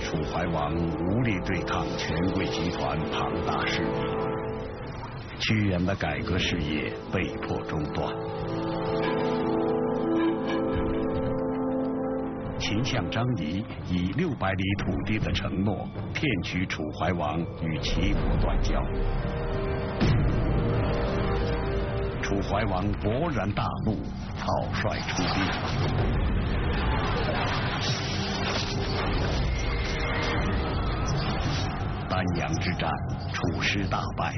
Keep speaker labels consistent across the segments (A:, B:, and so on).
A: 楚怀王无力对抗权贵集团庞大势力，屈原的改革事业被迫中断。秦相张仪以600里土地的承诺骗取楚怀王与齐国断交，楚怀王勃然大怒，草率出兵。丹阳之战，楚师大败，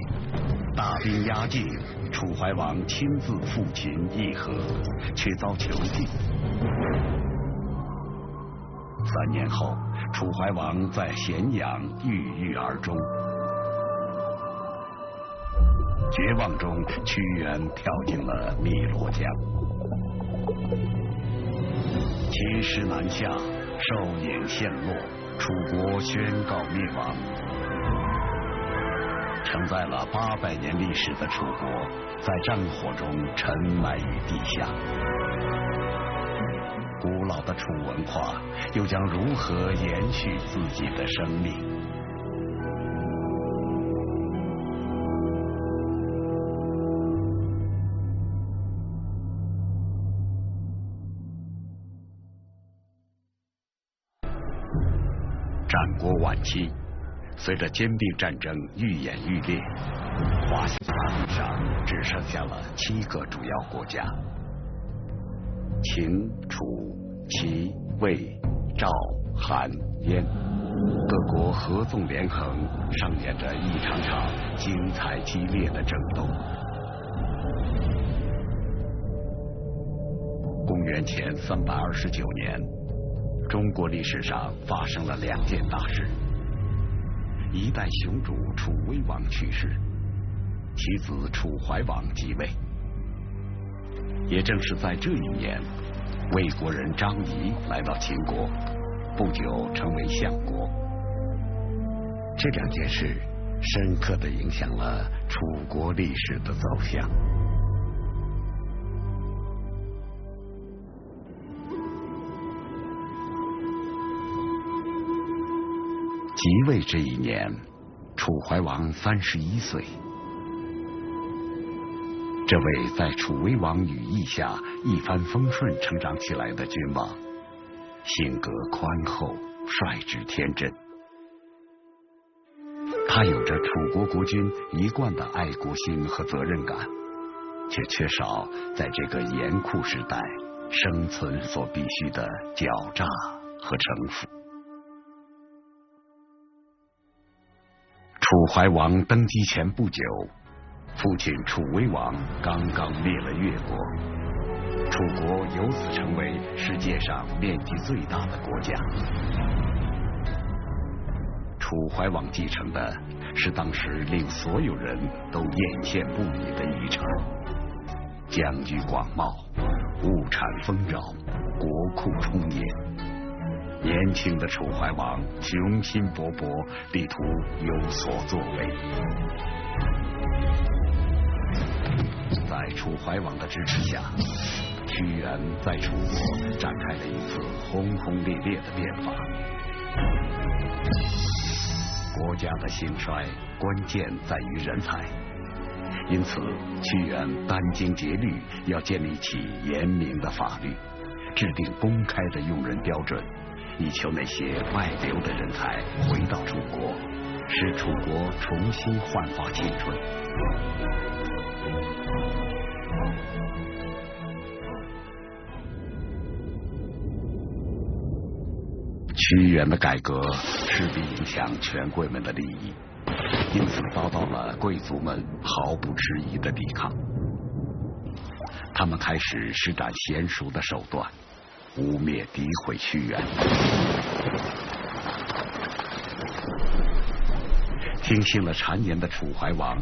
A: 大兵压境，楚怀王亲自赴秦议和，却遭囚禁。3年后，楚怀王在咸阳郁郁而终。绝望中，屈原跳进了汨罗江。秦师南下，寿尹陷落，楚国宣告灭亡。承载了800年历史的楚国，在战火中沉埋于地下。古老的楚文化又将如何延续自己的生命？战国晚期，随着兼并战争愈演愈烈，华夏大地上只剩下了7个主要国家。秦、楚、齐、魏、赵、韩、燕各国合纵连横，上演着一场场精彩激烈的争斗。公元前329年，中国历史上发生了2件大事：一代雄主楚威王去世，其子楚怀王继位。也正是在这一年，魏国人张仪来到秦国，不久成为相国。这2件事深刻地影响了楚国历史的走向。即位这一年，楚怀王31岁。这位在楚威王羽翼下一帆风顺成长起来的君王，性格宽厚，率直天真。他有着楚国国君一贯的爱国心和责任感，却缺少在这个严酷时代生存所必须的狡诈和城府。楚怀王登基前不久，父亲楚威王刚刚灭了越国，楚国由此成为世界上面积最大的国家。楚怀王继承的是当时令所有人都艳羡不已的遗产：疆域广袤，物产丰饶，国库充盈。年轻的楚怀王雄心勃勃，力图有所作为。在楚怀王的支持下，屈原在楚国展开了一次轰轰烈烈的变法。国家的兴衰关键在于人才，因此屈原殚精竭虑，要建立起严明的法律，制定公开的用人标准，以求那些外流的人才回到楚国，使楚国重新焕发青春。屈原的改革势必影响权贵们的利益，因此遭到了贵族们毫不迟疑的抵抗。他们开始施展娴熟的手段，污蔑诋毁屈原。听信了谗言的楚怀王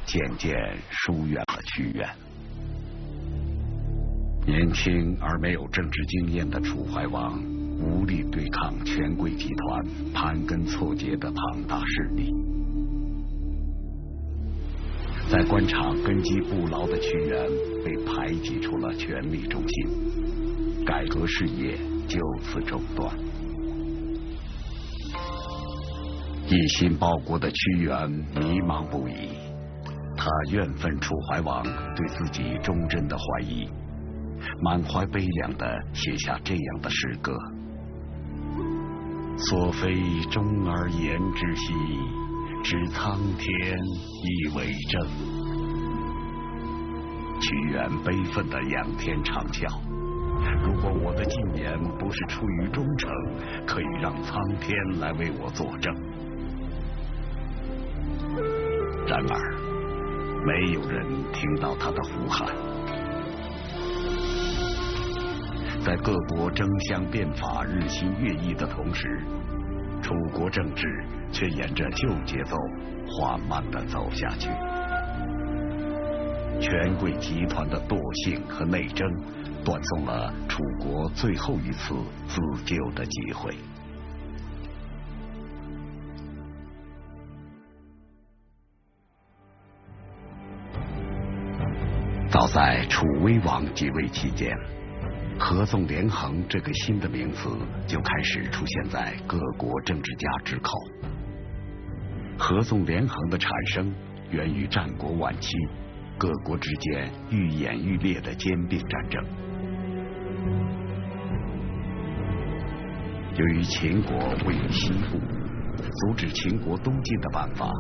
A: 渐渐疏远了屈原。年轻而没有政治经验的楚怀王无力对抗权贵集团盘根错节的庞大势力。在官场根基不牢的屈原被排挤出了权力中心，改革事业就此中断。一心报国的屈原迷茫不已，他怨愤楚怀王对自己忠贞的怀疑，满怀悲凉地写下这样的诗歌：所非忠而言之兮，知苍天以为正。屈原悲愤地仰天长啸：如果我的进言不是出于忠诚，可以让苍天来为我作证。然而，没有人听到他的呼喊。在各国争相变法、日新月异的同时，楚国政治却沿着旧节奏缓慢地走下去。权贵集团的惰性和内争，断送了楚国最后一次自救的机会。早在楚威王即位期间，合纵连横这个新的名词就开始出现在各国政治家之口。合纵连横的产生源于战国晚期各国之间愈演愈烈的兼并战争。由于秦国位于西部，阻止秦国东进的办法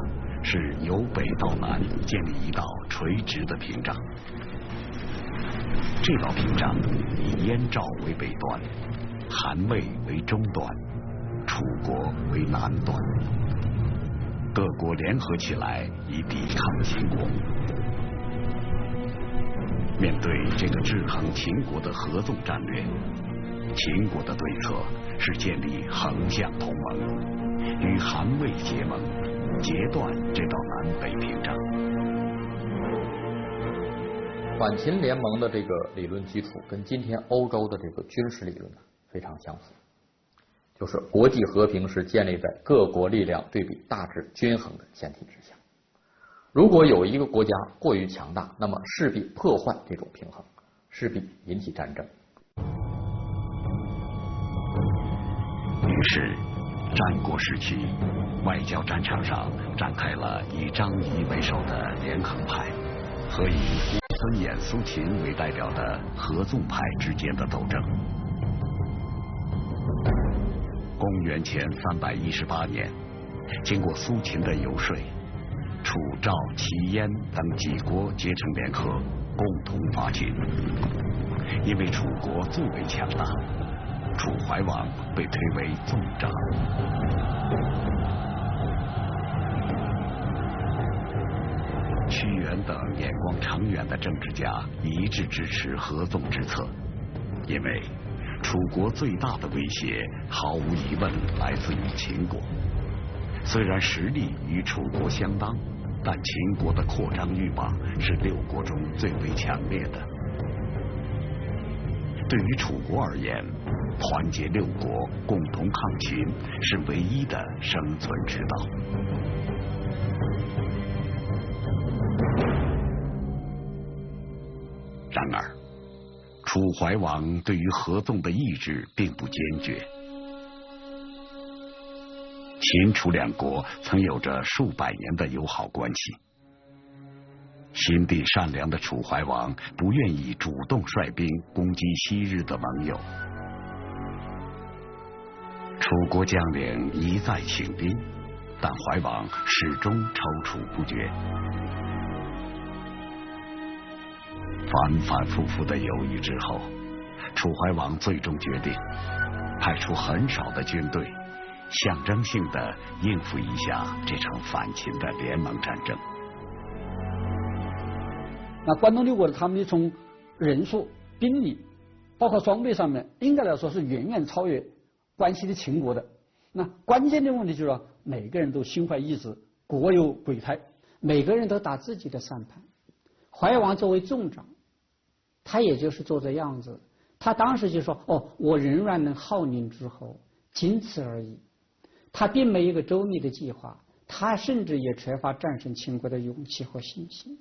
A: 是由北到南建立一道垂直的屏障。这道屏障以燕赵为北端，韩魏为中端，楚国为南端，各国联合起来以抵抗秦国。面对这个制衡秦国的合纵战略，秦国的对策是建立横向同盟，与韩魏结盟，截断这道南北屏障。
B: 反秦联盟的这个理论基础跟今天欧洲的这个军事理论非常相似，就是国际和平是建立在各国力量对比大致均衡的前提之下。如果有一个国家过于强大，那么势必破坏这种平衡，势必引起战争。
A: 于是，战国时期外交战场上展开了以张仪为首的连横派和以孙衍、苏秦为代表的合纵派之间的斗争。公元前318年，经过苏秦的游说，楚、赵、齐、燕等几国结成联合，共同伐秦。因为楚国最为强大，楚怀王被推为纵长。屈原等眼光长远的政治家一致支持合纵之策，因为楚国最大的威胁毫无疑问来自于秦国。虽然实力与楚国相当，但秦国的扩张欲望是六国中最为强烈的。对于楚国而言，团结六国共同抗秦是唯一的生存之道。然而，楚怀王对于合纵的意志并不坚决。秦楚两国曾有着数百年的友好关系，心地善良的楚怀王不愿意主动率兵攻击昔日的盟友。楚国将领一再请兵，但怀王始终踌躇不决。反反复复的犹豫之后，楚怀王最终决定派出很少的军队，象征性的应付一下这场反秦的联盟战争。
C: 那关东六国他们从人数、兵力，包括装备上面，应该来说是远远超越关西的秦国的。那关键的问题就是说，每个人都心怀一志，国有鬼胎，每个人都打自己的算盘。怀王作为纵长，他也就是做这样子，他当时就说：“哦，我仍然能号令诸侯，仅此而已。”他并没有一个周密的计划，他甚至也缺乏战胜秦国的勇气和信心。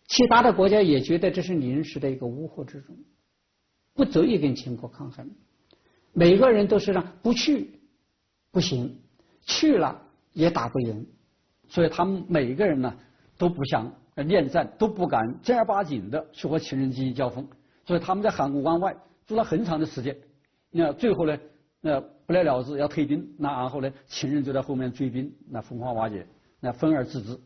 C: 其他的国家也觉得这是临时的一个乌合之众，不足以跟秦国抗衡。每个人都是让不去不行，去了也打不赢，所以他们每一个人呢都不想恋战，都不敢正儿八经的去和秦人进行交锋，所以他们在函谷关外住了很长的时间。那最后呢，不了了之，要退兵，那然后呢，秦人就在后面追兵，那分化瓦解，那分而治之。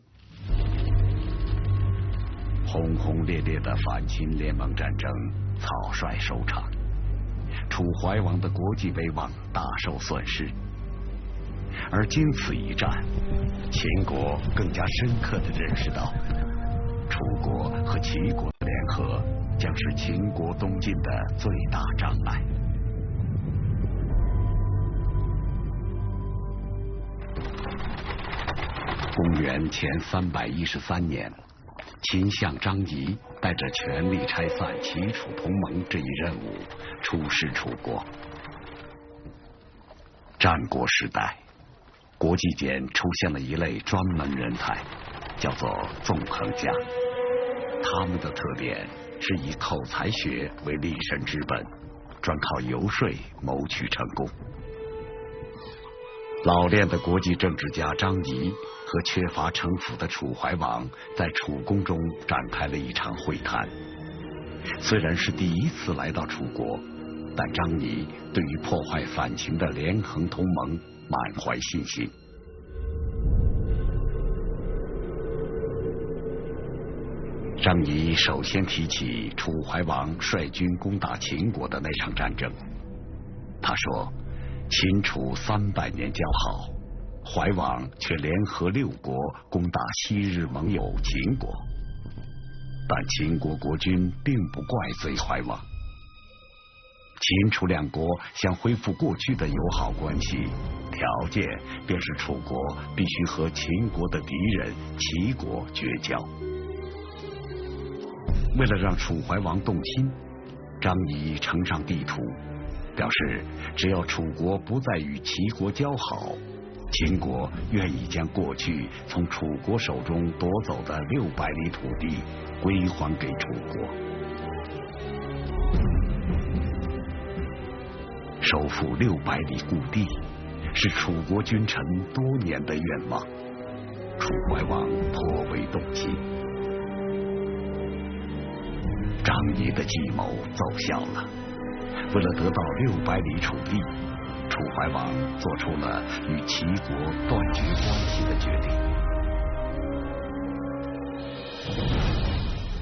A: 轰轰烈烈的反秦联盟战争草率收场，楚怀王的国际威望大受损失。而经此一战，秦国更加深刻地认识到，楚国和齐国的联合将是秦国东进的最大障碍。公元前313年，秦相张仪带着全力拆散齐楚同盟这一任务出使楚国。战国时代，国际间出现了一类专门人才，叫做纵横家。他们的特点是以口才学为立身之本，专靠游说谋取成功。老练的国际政治家张仪和缺乏城府的楚怀王在楚宫中展开了一场会谈。虽然是第一次来到楚国，但张仪对于破坏反秦的连横同盟满怀信心。张仪首先提起楚怀王率军攻打秦国的那场战争。他说，秦楚300年交好，怀王却联合6国攻打昔日盟友秦国，但秦国国君并不怪罪怀王。秦楚2国想恢复过去的友好关系，条件便是楚国必须和秦国的敌人齐国绝交。为了让楚怀王动心，张仪呈上地图，表示只要楚国不再与齐国交好，秦国愿意将过去从楚国手中夺走的600里土地归还给楚国。收复600里故地是楚国君臣多年的愿望，楚怀王颇为动心。张仪的计谋奏效了，为了得到600里楚地，楚怀王做出了与齐国断绝关系的决定。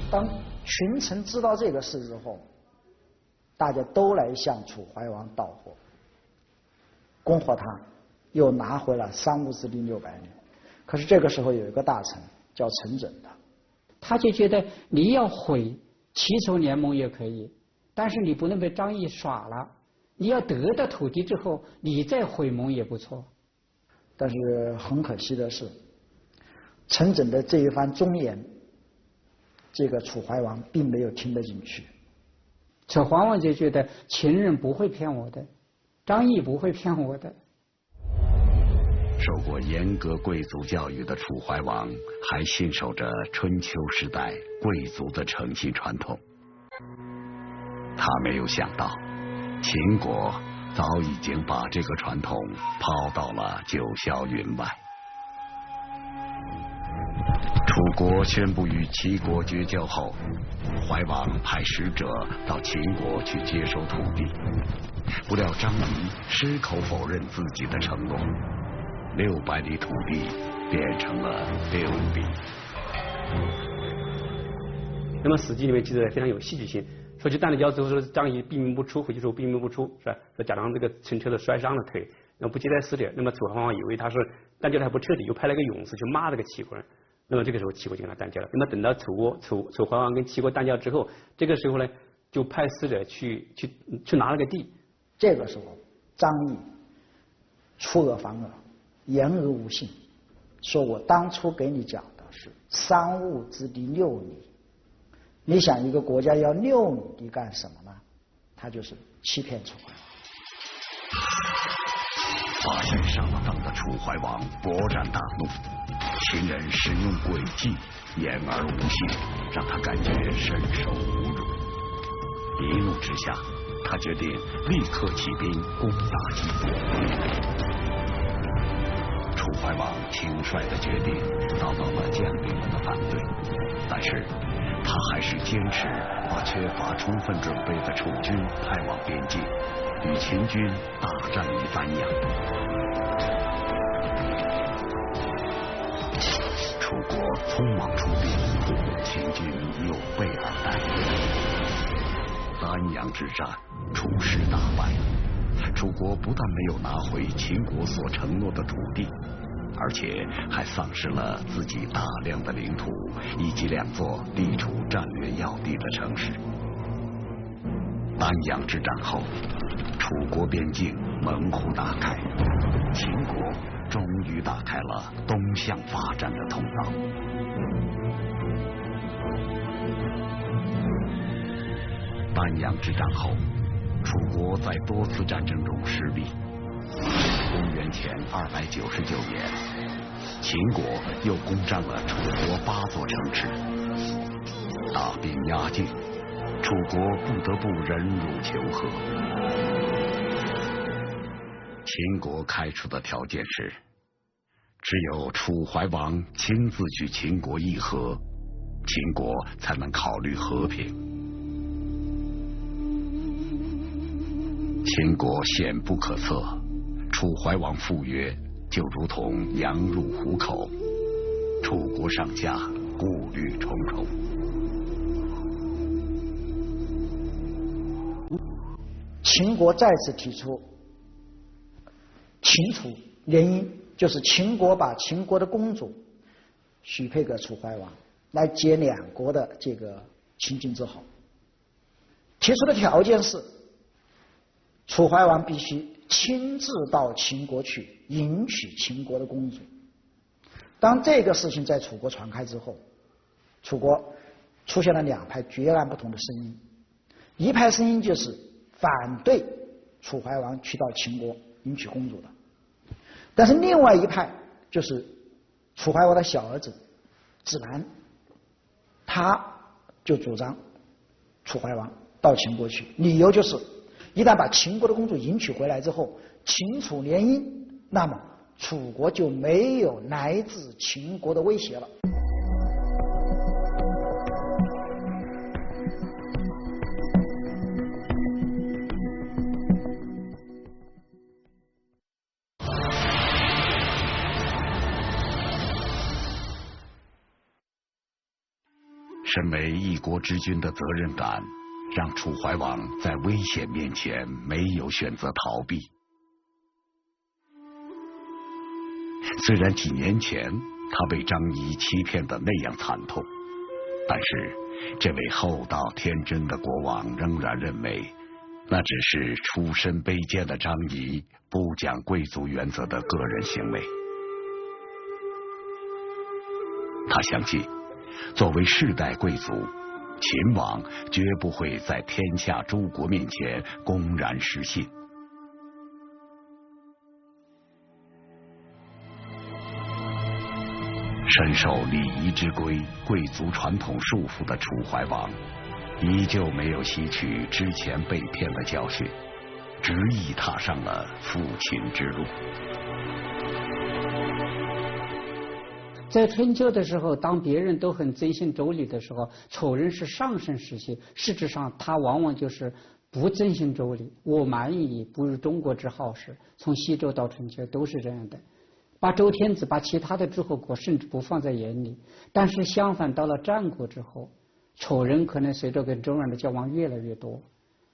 D: 当群臣知道这个事之后，大家都来向楚怀王道贺，恭贺他又拿回了商务之地600里。可是这个时候有一个大臣叫陈轸的，
E: 他就觉得你要毁齐楚联盟也可以，但是你不能被张仪耍了，你要得到土地之后你再毁盟也不错。
D: 但是很可惜的是，陈轸的这一番忠言，这个楚怀王并没有听得进去。
E: 楚怀王就觉得秦人不会骗我的，张仪不会骗我的。
A: 受过严格贵族教育的楚怀王还信守着春秋时代贵族的诚信传统。他没有想到，秦国早已经把这个传统抛到了九霄云外。楚国宣布与齐国绝交后，怀王派使者到秦国去接收土地，不料张仪矢口否认自己的承诺，600里土地变成了6里。
F: 那么《史记》里面记载非常有戏剧性，说去断了交之后，说张仪闭门不出，回去说闭门不出，是吧？说假装这个陈车的摔伤了腿，那么不接待使者。那么楚怀王以为他是断交的还不彻底，又派了个勇士去骂这个齐国人。那么这个时候齐国就跟他断交了。那么等到楚怀王跟齐国断交之后，这个时候呢，就派使者去拿了个地。
D: 这个时候，张仪出尔反尔，言而无信，说我当初给你讲的是商务之地6里，你想一个国家要6里地干什么呢？他就是欺骗楚怀王。
A: 发现上了当的楚怀王勃然大怒，秦人使用诡计，言而无信，让他感觉深受侮辱。一怒之下，他决定立刻起兵攻打齐国。楚怀王轻率的决定遭到了将领们的反对，但是他还是坚持把缺乏充分准备的楚军派往边境，与秦军大战于丹阳。楚国匆忙出兵，秦军又备而待之。丹阳之战，楚师大败。楚国不但没有拿回秦国所承诺的土地，而且还丧失了自己大量的领土以及2座地处战略要地的城市。丹阳之战后，楚国边境门户大开，秦国终于打开了东向发展的通道。丹阳之战后，楚国在多次战争中失利。公元前299年，秦国又攻占了楚国8座城池，大兵压境，楚国不得不忍辱求和。秦国开出的条件是，只有楚怀王亲自去秦国议和，秦国才能考虑和平。秦国险不可测，楚怀王赴约就如同羊入虎口，楚国上下顾虑重重。
D: 秦国再次提出秦楚联姻，就是秦国把秦国的公主许配给楚怀王，来结2国的这个秦晋之好。提出的条件是，楚怀王必须亲自到秦国去迎娶秦国的公主。当这个事情在楚国传开之后，楚国出现了2派截然不同的声音。一派声音就是反对楚怀王去到秦国迎娶公主的，但是另外一派就是楚怀王的小儿子子兰，他就主张楚怀王到秦国去，理由就是一旦把秦国的公主迎娶回来之后，秦楚联姻，那么楚国就没有来自秦国的威胁了。
A: 身为一国之君的责任感，让楚怀王在危险面前没有选择逃避。虽然几年前他被张仪欺骗得那样惨痛，但是这位厚道天真的国王仍然认为，那只是出身卑贱的张仪不讲贵族原则的个人行为。他相信，作为世代贵族，秦王绝不会在天下诸国面前公然失信。深受礼仪之规、贵族传统束缚的楚怀王，依旧没有吸取之前被骗的教训，执意踏上了复秦之路。
E: 在春秋的时候，当别人都很遵循周礼的时候，楚人是上升时期，实质上他往往就是不遵循周礼。我蛮夷不如中国之好事，从西周到春秋都是这样的，把周天子把其他的诸侯国甚至不放在眼里。但是相反，到了战国之后，楚人可能随着跟中原的交往越来越多，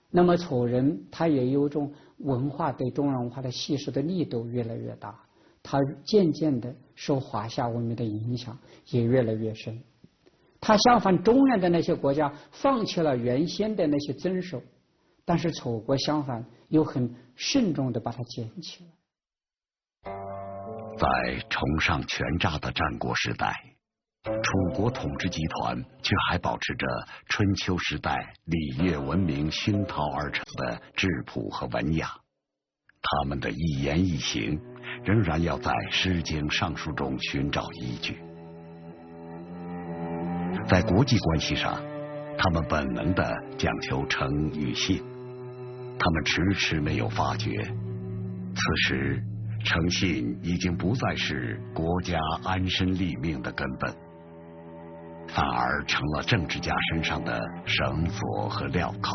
E: 那么楚人他也有种文化对中原文化的吸收的力度越来越大，他渐渐的受华夏文明的影响也越来越深。他相反，中原的那些国家放弃了原先的那些遵守，但是楚国相反又很慎重的把它捡起来。
A: 在崇尚权诈的战国时代，楚国统治集团却还保持着春秋时代礼乐文明熏陶而成的质朴和文雅，他们的一言一行仍然要在《诗经》《尚书》中寻找依据。在国际关系上，他们本能地讲求诚与信，他们迟迟没有发觉，此时诚信已经不再是国家安身立命的根本，反而成了政治家身上的绳索和镣铐。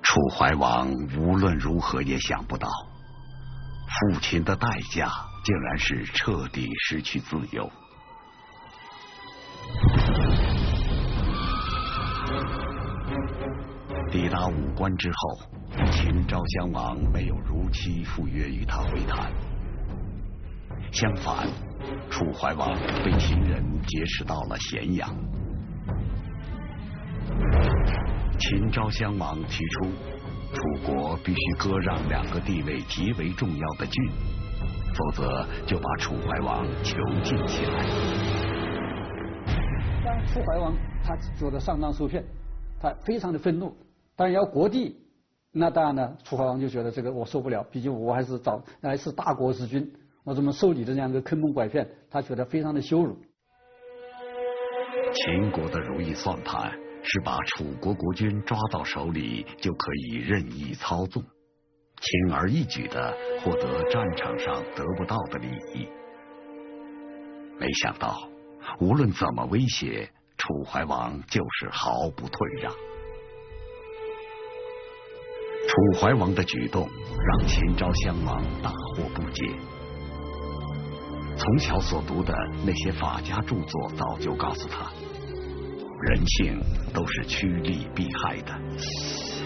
A: 楚怀王无论如何也想不到，父亲的代价竟然是彻底失去自由。抵达武关之后，秦昭襄王没有如期赴约与他会谈，相反，楚怀王被秦人结识到了咸阳。秦昭襄王提出，楚国必须割让2个地位极为重要的郡，否则就把楚怀王囚禁起来。
C: 当楚怀王他觉得上当受骗，他非常的愤怒。当然要国地，那当然呢，楚怀王就觉得这个我受不了，毕竟我还是大国之君，我怎么受你的这样一个坑蒙拐骗，他觉得非常的羞辱。
A: 秦国的如意算盘是把楚国国君抓到手里就可以任意操纵，轻而易举地获得战场上得不到的利益。没想到，无论怎么威胁，楚怀王就是毫不退让。楚怀王的举动让秦昭襄王大惑不解。从小所读的那些法家著作早就告诉他，人性都是趋利避害的。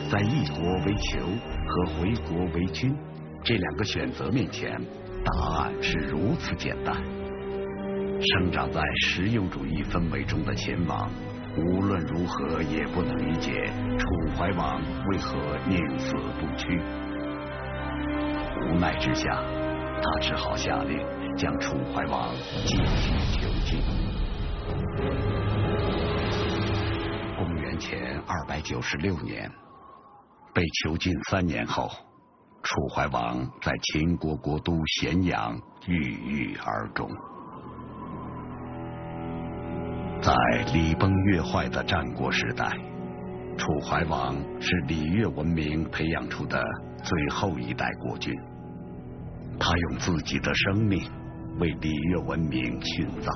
A: 在立国为囚和回国为君这2个选择面前，答案是如此简单。生长在实用主义氛围中的秦王，无论如何也不能理解楚怀王为何宁死不屈。无奈之下，他只好下令将楚怀王继续囚禁。公元前296年，被囚禁3年后，楚怀王在秦国国都咸阳郁郁而终。在礼崩乐坏的战国时代，楚怀王是礼乐文明培养出的最后一代国君。他用自己的生命为礼乐文明殉葬。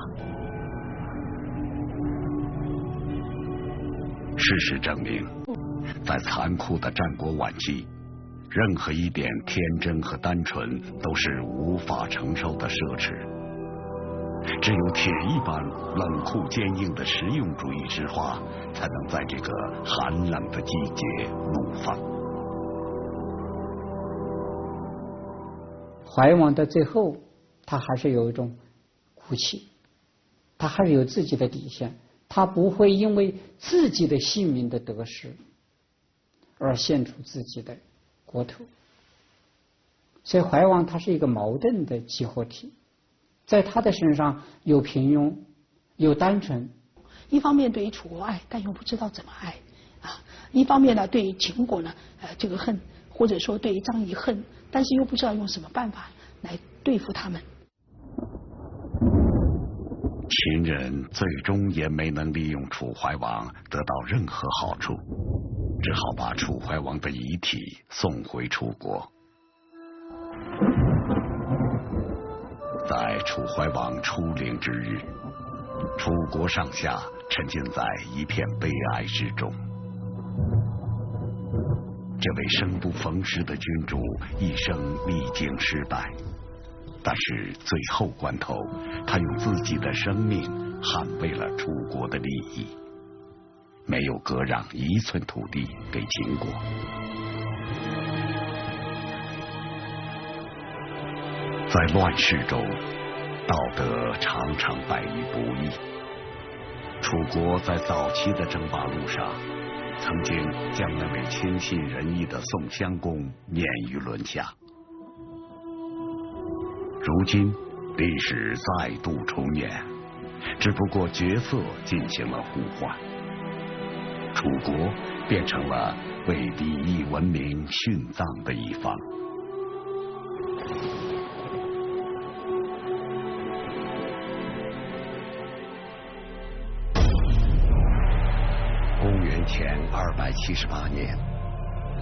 A: 事实证明，在残酷的战国晚期，任何一点天真和单纯都是无法承受的奢侈。只有铁一般冷酷坚硬的实用主义之花，才能在这个寒冷的季节怒放。
E: 怀王的最后，他还是有一种骨气，他还是有自己的底线，他不会因为自己的性命的得失而献出自己的国土。所以怀王他是一个矛盾的集合体，在他的身上有平庸，有单纯。
G: 一方面对于楚国爱，但又不知道怎么爱啊；一方面呢，对于秦国呢，这个恨，或者说对于张仪恨，但是又不知道用什么办法来对付他们。
A: 秦人最终也没能利用楚怀王得到任何好处，只好把楚怀王的遗体送回楚国。在楚怀王出陵之日，楚国上下沉浸在一片悲哀之中。这位生不逢时的君主一生历经失败，但是最后关头，他用自己的生命捍卫了楚国的利益，没有割让1寸土地给秦国。在乱世中，道德常常败于不义。楚国在早期的争霸路上，曾经将那位谦信仁义的宋襄公免于轮下。如今历史再度重演，只不过角色进行了互换，楚国变成了为礼义文明殉葬的一方。公元前278年，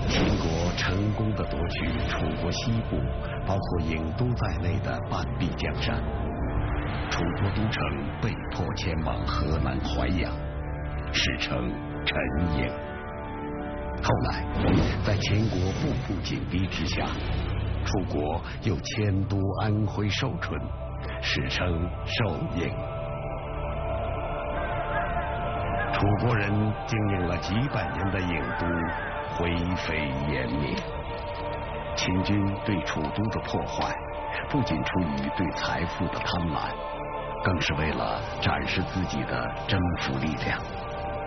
A: 秦国成功的夺取楚国西部，包括郢都在内的半壁江山，楚国都城被迫迁往河南淮阳，史称陈郢。后来，在秦国步步紧逼之下，楚国又迁都安徽寿春，史称寿郢。楚国人经营了几百年的郢都灰飞烟灭。秦军对楚都的破坏，不仅出于对财富的贪婪，更是为了展示自己的征服力量，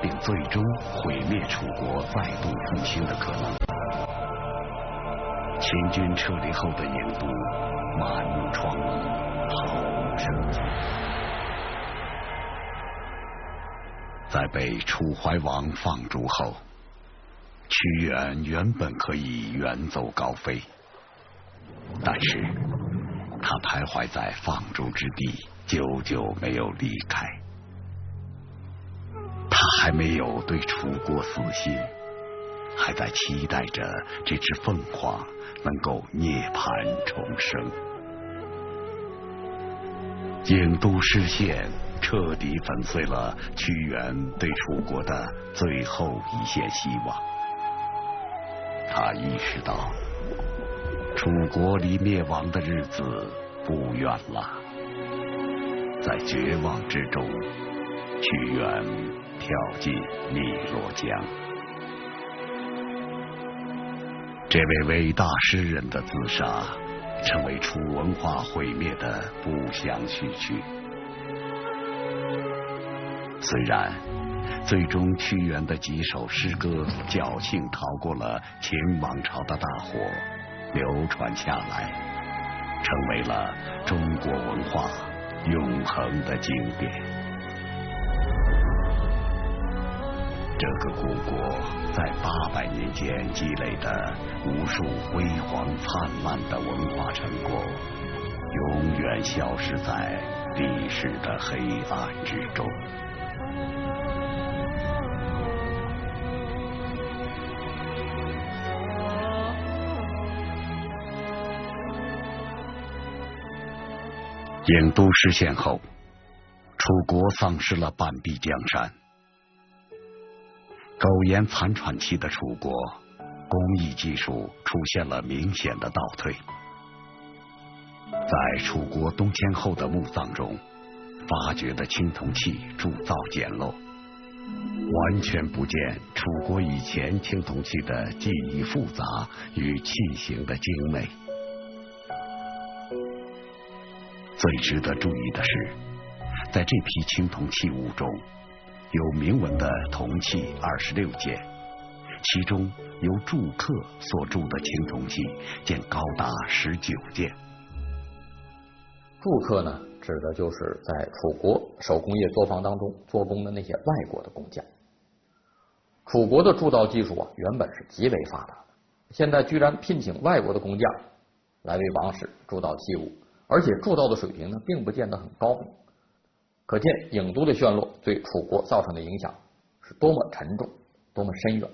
A: 并最终毁灭楚国再度复兴的可能。秦军撤离后的郢都满目疮痍，毫无生机。在被楚怀王放逐后，屈原原本可以远走高飞，但是他徘徊在放逐之地，久久没有离开。他还没有对楚国死心，还在期待着这只凤凰能够涅槃重生。郢都失陷，彻底粉碎了屈原对楚国的最后一线希望。他意识到，楚国离灭亡的日子不远了。在绝望之中，屈原跳进汨罗江。这位伟大诗人的自杀，成为楚文化毁灭的不祥序曲。虽然最终屈原的几首诗歌侥幸逃过了秦王朝的大火，流传下来，成为了中国文化永恒的经典。这个古国在800年间积累的无数辉煌灿烂的文化成果，永远消失在历史的黑暗之中。郢都失陷后，楚国丧失了半壁江山。苟延残喘期的楚国，工艺技术出现了明显的倒退。在楚国东迁后的墓葬中，发掘的青铜器铸造简陋，完全不见楚国以前青铜器的技艺复杂与器型的精美。最值得注意的是，在这批青铜器物中，有铭文的铜器26件，其中由铸刻所铸的青铜器竟高达19件。
B: 铸刻呢，指的就是在楚国手工业作坊当中做工的那些外国的工匠。楚国的铸造技术原本是极为发达的，现在居然聘请外国的工匠来为王室铸造器物，而且铸造的水平呢，并不见得很高明。可见郢都的陷落对楚国造成的影响是多么沉重，多么深远。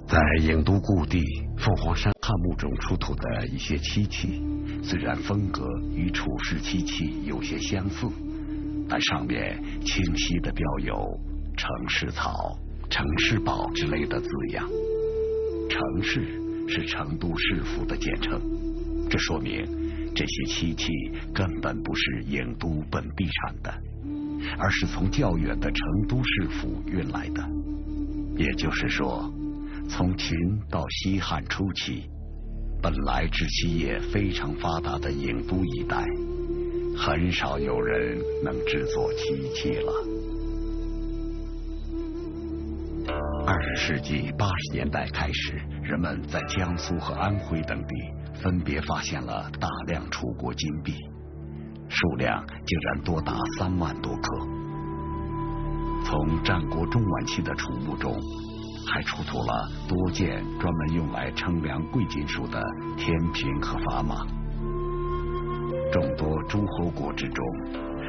A: 在郢都故地凤凰山汉墓中出土的一些漆器，虽然风格与楚式漆器有些相似，但上面清晰地标有城市草、城市堡之类的字样。城市是成都市府的简称，这说明这些漆器根本不是郢都本地产的，而是从较远的成都市府运来的。也就是说，从秦到西汉初期，本来制漆业非常发达的郢都一带，很少有人能制作漆器了。20世纪80年代开始，人们在江苏和安徽等地分别发现了大量楚国金币，数量竟然多达3万多克。从战国中晚期的楚墓中，还出土了多件专门用来称量贵金属的天平和砝码。众多诸侯国之中，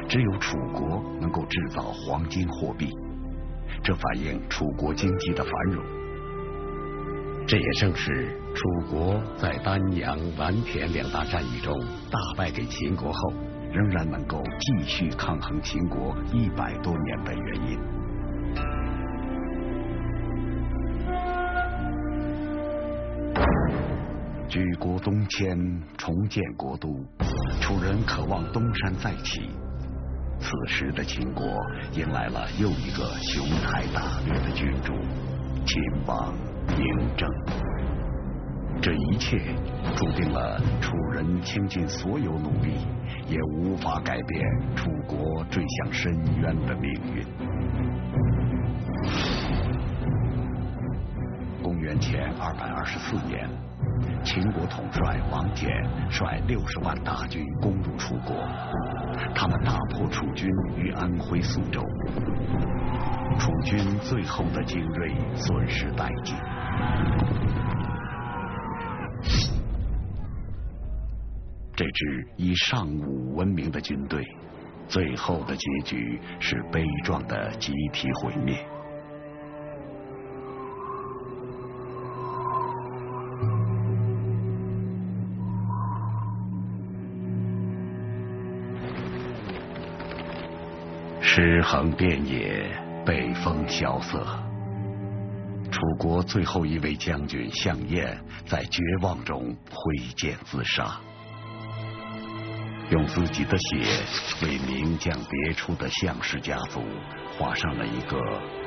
A: 只有楚国能够制造黄金货币，这反映楚国经济的繁荣。这也正是楚国在丹阳、完田两大战役中大败给秦国后，仍然能够继续抗衡秦国100多年的原因。举国东迁，重建国都，楚人渴望东山再起。此时的秦国迎来了又一个雄才大略的君主——秦王嬴政。这一切注定了楚人倾尽所有努力，也无法改变楚国坠向深渊的命运。公元前224年，秦国统帅王翦率60万大军攻入楚国，他们大破楚军于安徽宿州，楚军最后的精锐损失殆尽。这支以尚武闻名的军队，最后的结局是悲壮的集体毁灭。尸横遍野，北风萧瑟。楚国最后一位将军项燕在绝望中挥剑自杀，用自己的血为名将别出的项氏家族画上了一个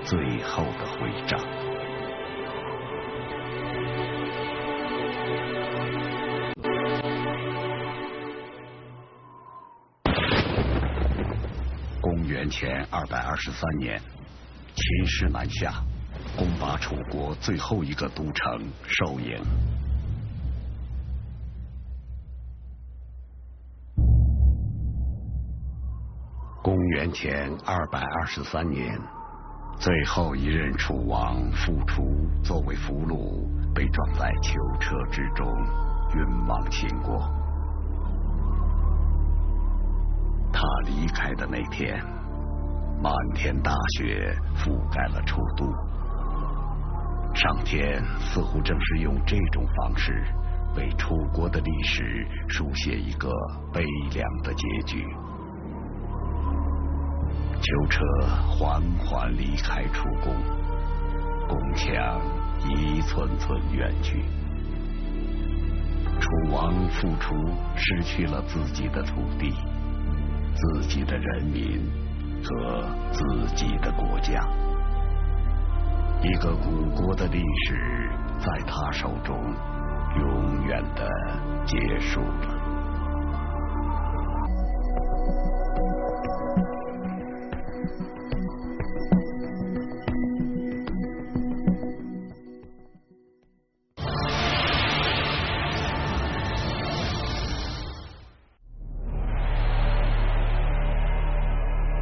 A: 最后的徽章。公元前223年，秦师南下，攻拔楚国最后一个都城寿营。公元前223年，最后一任楚王傅楚作为俘虏被撞在囚车之中，运往秦国。他离开的那天，满天大雪覆盖了楚都。上天似乎正是用这种方式为楚国的历史书写一个悲凉的结局。囚车缓缓离开楚宫，宫墙一寸寸远去。楚王傅楚失去了自己的土地、自己的人民和自己的国家，一个古国的历史在他手中永远的结束了。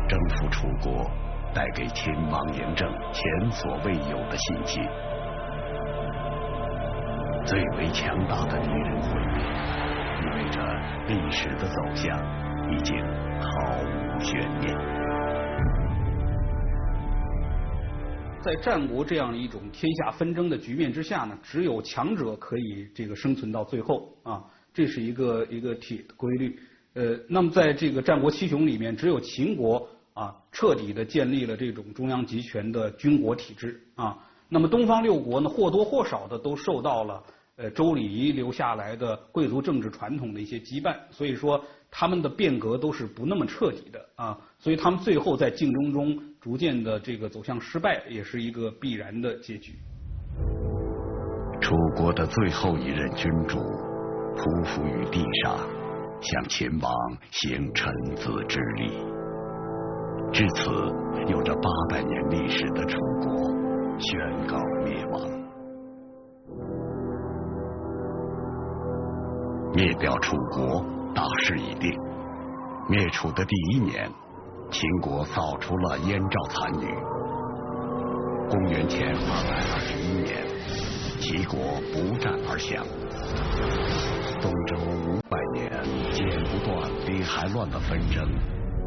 A: 征服楚国带给秦王嬴政前所未有的信心，最为强大的敌人毁灭，意味着历史的走向已经毫无悬念。
H: 在战国这样一种天下纷争的局面之下呢，只有强者可以生存到最后啊，这是一个铁的规律。那么在这个战国七雄里面，只有秦国彻底的建立了这种中央集权的军国体制啊。那么东方六国呢，或多或少的都受到了周礼仪留下来的贵族政治传统的一些羁绊，所以说他们的变革都是不那么彻底的啊。所以他们最后在竞争中逐渐的走向失败，也是一个必然的结局。
A: 楚国的最后一任君主匍匐于地上，向秦王行臣子之礼。至此，有着800年历史的楚国宣告灭亡。灭掉楚国，大势已定。灭楚的第1年，秦国扫除了燕赵残余。公元前221年，齐国不战而降。东周500年剪不断理还乱的纷争，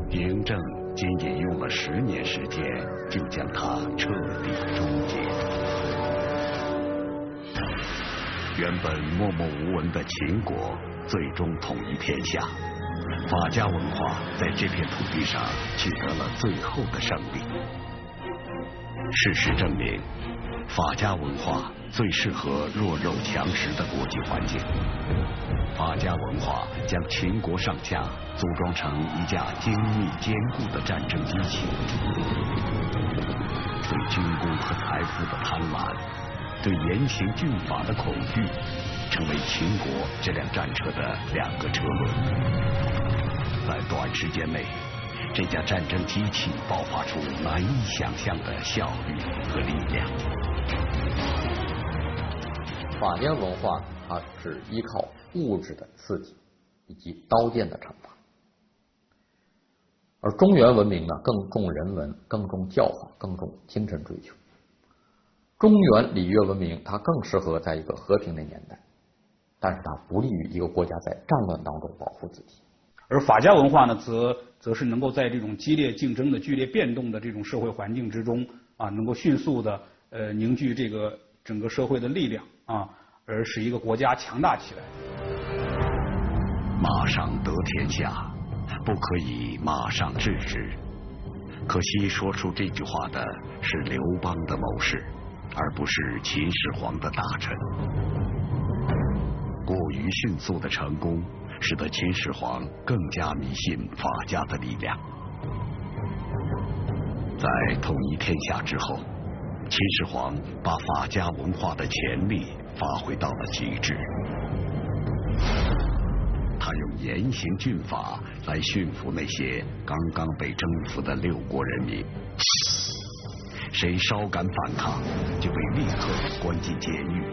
A: 嬴政仅仅用了10年时间，就将它彻底终结。原本默默无闻的秦国最终统一天下，法家文化在这片土地上取得了最后的胜利。事实证明，法家文化最适合弱肉强食的国际环境。法家文化将秦国上下组装成一架精密坚固的战争机器，对军功和财富的贪婪，对严刑峻法的恐惧，成为秦国这辆战车的两个车轮。在短时间内，这架战争机器爆发出难以想象的效率和力量。
B: 法家文化它是依靠物质的刺激以及刀剑的惩罚，而中原文明呢更重人文，更重教化，更重精神追求。中原礼乐文明它更适合在一个和平的年代，但是它不利于一个国家在战乱当中保护自己。
H: 而法家文化呢，则是能够在这种激烈竞争的、剧烈变动的这种社会环境之中啊，能够迅速的凝聚这个整个社会的力量啊，而使一个国家强大起来。
A: 马上得天下，不可以马上治之。可惜说出这句话的是刘邦的谋士，而不是秦始皇的大臣。过于迅速的成功，使得秦始皇更加迷信法家的力量。在统一天下之后，秦始皇把法家文化的潜力发挥到了极致。他用严刑峻法来驯服那些刚刚被征服的六国人民，谁稍敢反抗，就被立刻关进监狱。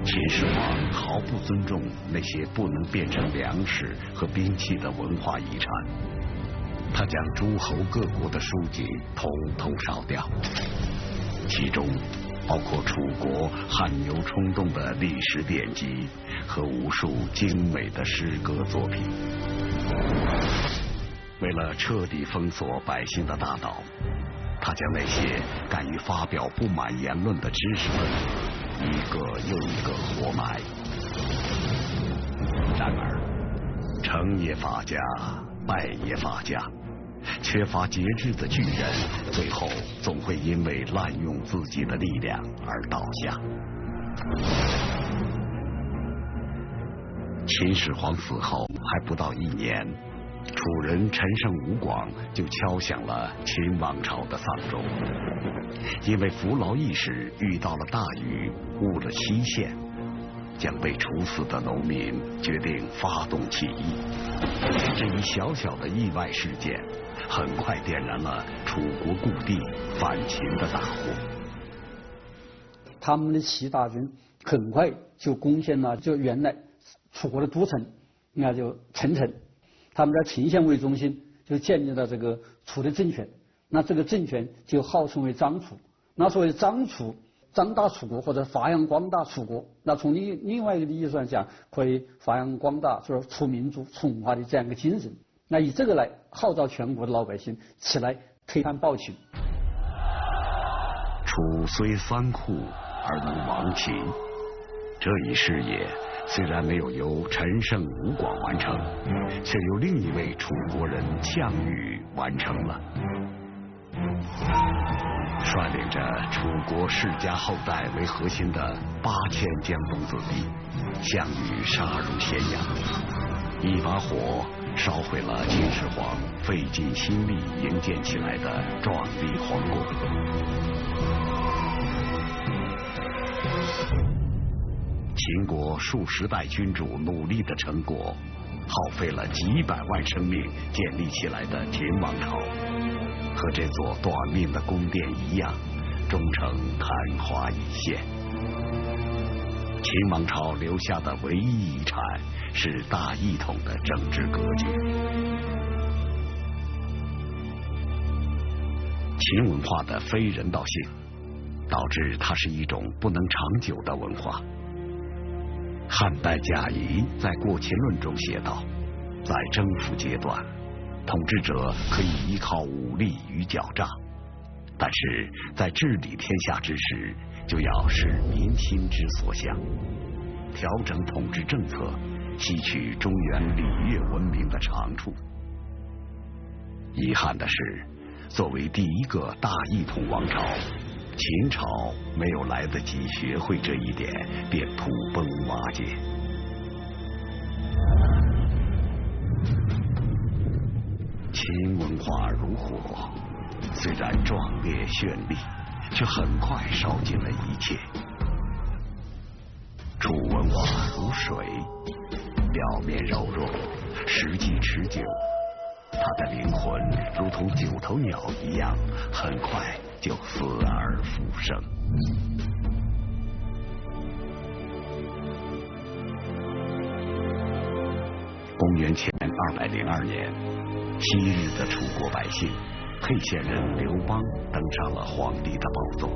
A: 秦始皇毫不尊重那些不能变成粮食和兵器的文化遗产，他将诸侯各国的书籍统统烧掉，其中包括楚国汗牛充栋的历史典籍和无数精美的诗歌作品。为了彻底封锁百姓的大脑，他将那些敢于发表不满言论的知识分子一个又一个活埋。然而，成也法家，败也法家。缺乏节制的巨人，最后总会因为滥用自己的力量而倒下。秦始皇死后还不到1年，楚人陈胜吴广就敲响了秦王朝的丧钟。因为服劳役时遇到了大雨，误了期限，将被处死的农民决定发动起义。这一小小的意外事件，很快点燃了楚国故地反秦的大火。
C: 他们的齐大军很快就攻陷了就原来楚国的都城，那就陈城。他们在秦县为中心就建立了这个楚的政权，那这个政权就号称为张楚。那所谓张楚，张大楚国或者发扬光大楚国，那从另外一个意义上讲，可以发扬光大就是楚民族、楚文化的这样一个精神。那以这个来号召全国的老百姓起来推翻暴秦。
A: 楚虽三库而能亡秦，这一事业虽然没有由陈胜吴广完成，却由另一位楚国人项羽完成了。率领着楚国世家后代为核心的8000江东子弟，项羽杀入咸阳，一把火烧毁了秦始皇费尽心力营建起来的壮丽皇宫。秦国数十代君主努力的成果，耗费了几百万生命建立起来的秦王朝，和这座短命的宫殿一样，终成昙花一现。秦王朝留下的唯一遗产是大一统的政治格局。秦文化的非人道性，导致它是一种不能长久的文化。汉代贾谊在《过秦论》中写道，在征服阶段，统治者可以依靠武力与狡诈，但是在治理天下之时，就要使民心之所向，调整统治政策，吸取中原礼乐文明的长处。遗憾的是，作为第一个大一统王朝，秦朝没有来得及学会这一点，便土崩瓦解。秦文化如火，虽然壮烈绚丽，却很快烧尽了一切。楚文化如水，表面柔弱，实际持久。它的灵魂如同九头鸟一样，很快就死而复生。公元前202年，昔日的楚国百姓，沛县人刘邦登上了皇帝的宝座，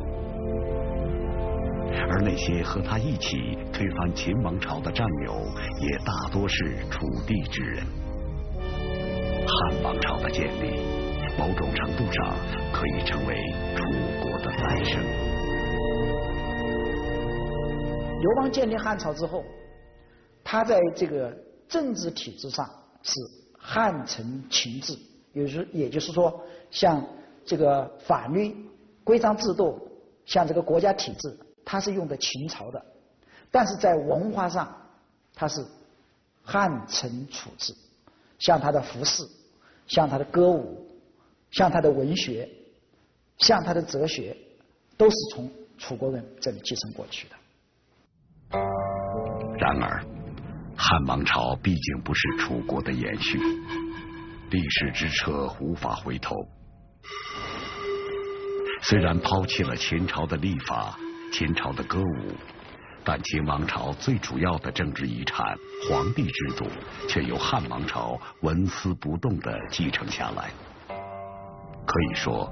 A: 而那些和他一起推翻秦王朝的战友，也大多是楚地之人。汉王朝的建立，某种程度上可以称为楚国的再生。
D: 刘邦建立汉朝之后，他在这个政治体制上是汉承秦制，也就是说，像这个法律、规章制度，像这个国家体制，它是用的秦朝的，但是在文化上，它是汉承楚制，像它的服饰，像它的歌舞，像它的文学，像它的哲学，都是从楚国人这里继承过去的。
A: 然而，汉王朝毕竟不是楚国的延续，历史之车无法回头。虽然抛弃了秦朝的历法、秦朝的歌舞，但秦王朝最主要的政治遗产皇帝制度，却由汉王朝纹丝不动地继承下来。可以说，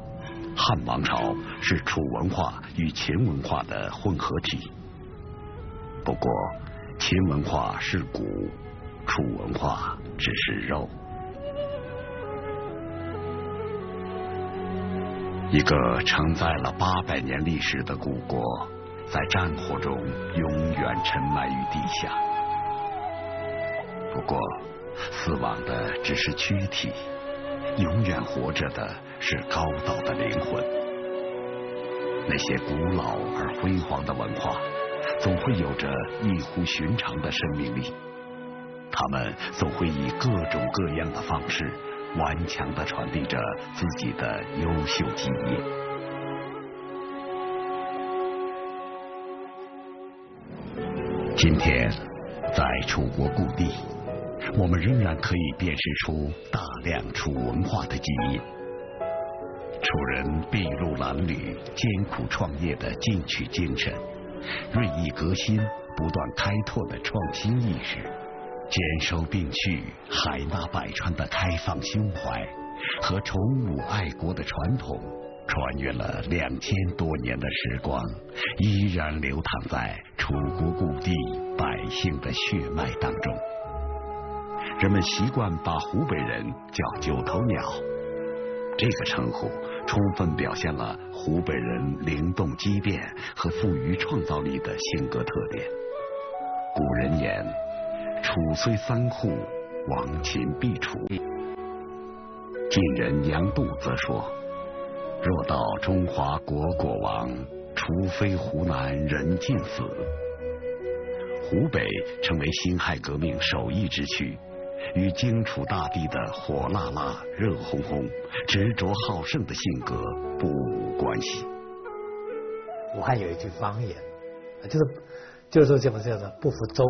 A: 汉王朝是楚文化与秦文化的混合体。不过，秦文化是骨，楚文化只是肉。一个承载了800年历史的古国，在战火中永远沉埋于地下。不过，死亡的只是躯体，永远活着的是高道的灵魂。那些古老而辉煌的文化，总会有着异乎寻常的生命力，他们总会以各种各样的方式顽强地传递着自己的优秀基业。今天，在楚国故地，我们仍然可以辨识出大量楚文化的基因。楚人筚路蓝缕、艰苦创业的进取精神，锐意革新、不断开拓的创新意识，坚守并蓄、海纳百川的开放胸怀，和崇武爱国的传统，穿越了2000多年的时光，依然流淌在楚国故地百姓的血脉当中。人们习惯把湖北人叫九头鸟，这个称呼充分表现了湖北人灵动机变和富于创造力的性格特点。古人言，楚虽三户，亡秦必楚。晋人杨度则说，若到中华国国亡，除非湖南人尽死。湖北成为辛亥革命首义之区，与荆楚大地的火辣辣、热烘烘、执着好胜的性格不无关系。
I: 武汉有一句方言，就是说叫做不服周。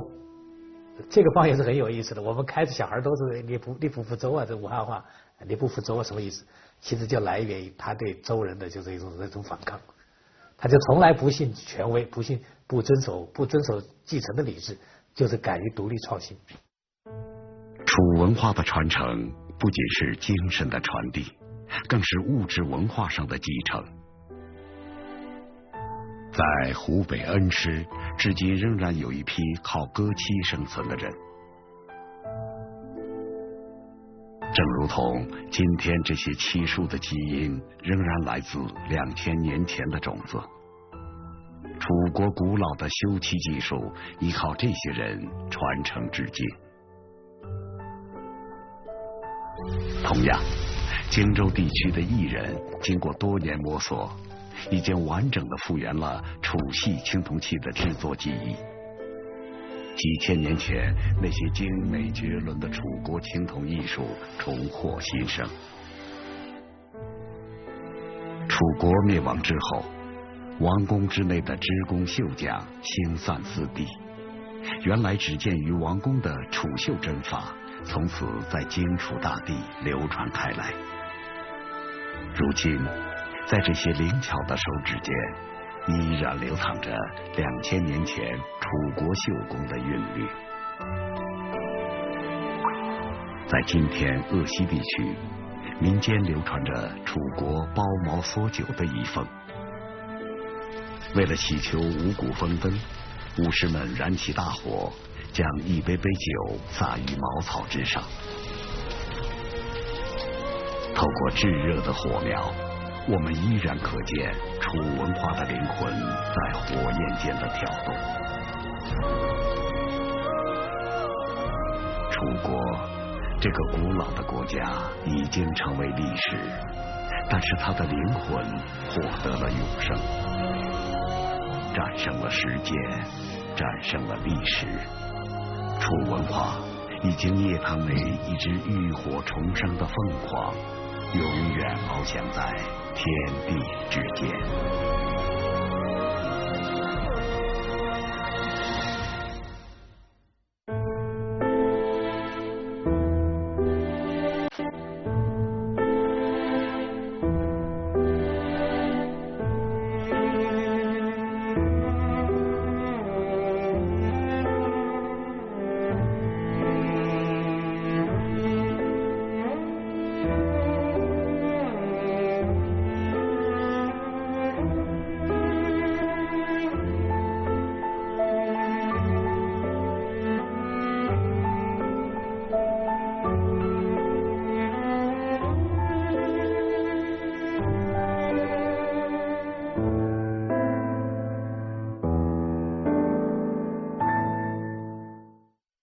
I: 这个方言是很有意思的，我们开始小孩都是你不服周啊，这武汉话你不服周啊什么意思？其实就来源于他对周人的就是一种反抗，他就从来不信权威，不遵守继承的理智，就是敢于独立创新。
A: 楚文化的传承不仅是精神的传递，更是物质文化上的继承。在湖北恩施，至今仍然有一批靠割漆生存的人。正如同今天这些漆树的基因仍然来自2000年前的种子，楚国古老的修漆技术依靠这些人传承至今。同样，荆州地区的艺人经过多年摸索，已经完整的复原了楚系青铜器的制作技艺。几千年前，那些精美绝伦的楚国青铜艺术重获新生。楚国灭亡之后，王宫之内的织工绣匠星散四地，原来只见于王宫的楚绣针法，从此在荆楚大地流传开来。如今，在这些灵巧的手指间，依然流淌着2000年前楚国绣工的韵律。在今天鄂西地区，民间流传着楚国包茅缩酒的遗风。为了祈求五谷丰登，武士们燃起大火，将一杯杯酒洒于茅草之上。透过炙热的火苗，我们依然可见楚文化的灵魂在火焰间的跳动。楚国这个古老的国家已经成为历史，但是它的灵魂获得了永生，战胜了时间，战胜了历史。楚文化已经涅槃为一只浴火重生的凤凰，永远翱翔在天地之间。